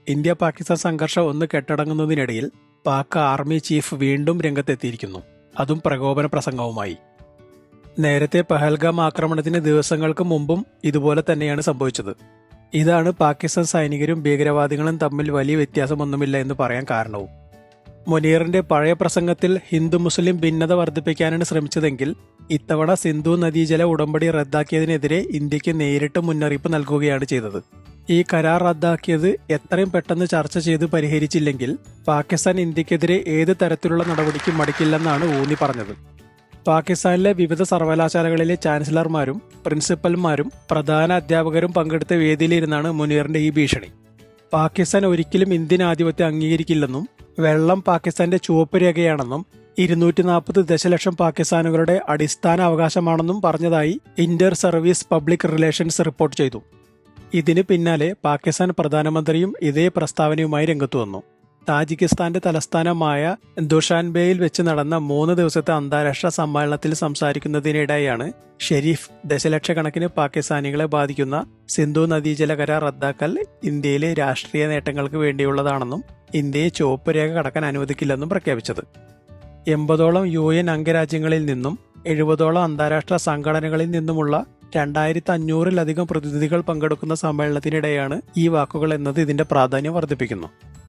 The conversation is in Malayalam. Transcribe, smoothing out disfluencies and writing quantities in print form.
ഇന്ത്യ പാകിസ്ഥാൻ സംഘർഷം ഒന്ന് കെട്ടടങ്ങുന്നതിനിടയിൽ പാക് ആർമി ചീഫ് വീണ്ടും രംഗത്തെത്തിയിരിക്കുന്നു. അതും പ്രകോപന പ്രസംഗവുമായി. നേരത്തെ പഹൽഗാം ആക്രമണത്തിന് ദിവസങ്ങൾക്ക് മുമ്പും ഇതുപോലെ തന്നെയാണ് സംഭവിച്ചത്. ഇതാണ് പാകിസ്ഥാൻ സൈനികരും ഭീകരവാദികളും തമ്മിൽ വലിയ വ്യത്യാസമൊന്നുമില്ല എന്ന് പറയാൻ കാരണവും. മുനീറിന്റെ പഴയ പ്രസംഗത്തിൽ ഹിന്ദു മുസ്ലിം ഭിന്നത വർദ്ധിപ്പിക്കാനാണ് ശ്രമിച്ചതെങ്കിൽ ഇത്തവണ സിന്ധു നദീജല ഉടമ്പടി റദ്ദാക്കിയതിനെതിരെ ഇന്ത്യക്ക് നേരിട്ട് മുന്നറിയിപ്പ് നൽകുകയാണ് ചെയ്തത്. ഈ കരാർ റദ്ദാക്കിയത് എത്രയും പെട്ടെന്ന് ചർച്ച ചെയ്ത് പരിഹരിച്ചില്ലെങ്കിൽ പാകിസ്ഥാൻ ഇന്ത്യക്കെതിരെ ഏത് തരത്തിലുള്ള നടപടിക്കും മടിക്കില്ലെന്നാണ് ഊന്നി പറഞ്ഞത്. പാകിസ്ഥാനിലെ വിവിധ സർവകലാശാലകളിലെ ചാൻസലർമാരും പ്രിൻസിപ്പൽമാരും പ്രധാന അധ്യാപകരും പങ്കെടുത്ത വേദിയിലിരുന്നാണ് മുനീറിന്റെ ഈ ഭീഷണി. പാകിസ്ഥാൻ ഒരിക്കലും ഇന്ത്യൻ ആധിപത്യം അംഗീകരിക്കില്ലെന്നും വെള്ളം പാകിസ്ഥാന്റെ ചുവപ്പ് രേഖയാണെന്നും 240 ദശലക്ഷം പാകിസ്ഥാനുകളുടെ അടിസ്ഥാന അവകാശമാണെന്നും പറഞ്ഞതായി Inter service public relations report ചെയ്തു. ഇതിന് പിന്നാലെ പാകിസ്ഥാൻ പ്രധാനമന്ത്രിയും ഇതേ പ്രസ്താവനയുമായി രംഗത്തു വന്നു. താജിക്കിസ്ഥാന്റെ തലസ്ഥാനമായ ദുഷാൻബേയിൽ വെച്ച് നടന്ന 3 ദിവസത്തെ അന്താരാഷ്ട്ര സമ്മേളനത്തിൽ സംസാരിക്കുന്നതിനിടെയാണ് ഷെരീഫ് ദശലക്ഷക്കണക്കിന് പാകിസ്ഥാനികളെ ബാധിക്കുന്ന സിന്ധു നദീജല കരാർ റദ്ദാക്കൽ ഇന്ത്യയിലെ രാഷ്ട്രീയ നേട്ടങ്ങൾക്ക് വേണ്ടിയുള്ളതാണെന്നും ഇന്ത്യയെ ചുവപ്പ് രേഖ കടക്കാൻ അനുവദിക്കില്ലെന്നും പ്രഖ്യാപിച്ചത്. 80ഓളം UN അംഗരാജ്യങ്ങളിൽ നിന്നും 70ഓളം അന്താരാഷ്ട്ര സംഘടനകളിൽ നിന്നുമുള്ള 2500-ലധികം പ്രതിനിധികൾ പങ്കെടുക്കുന്ന സമ്മേളനത്തിനിടെയാണ് ഈ വാക്കുകൾ എന്നത് ഇതിന്റെ പ്രാധാന്യം വർദ്ധിപ്പിക്കുന്നു.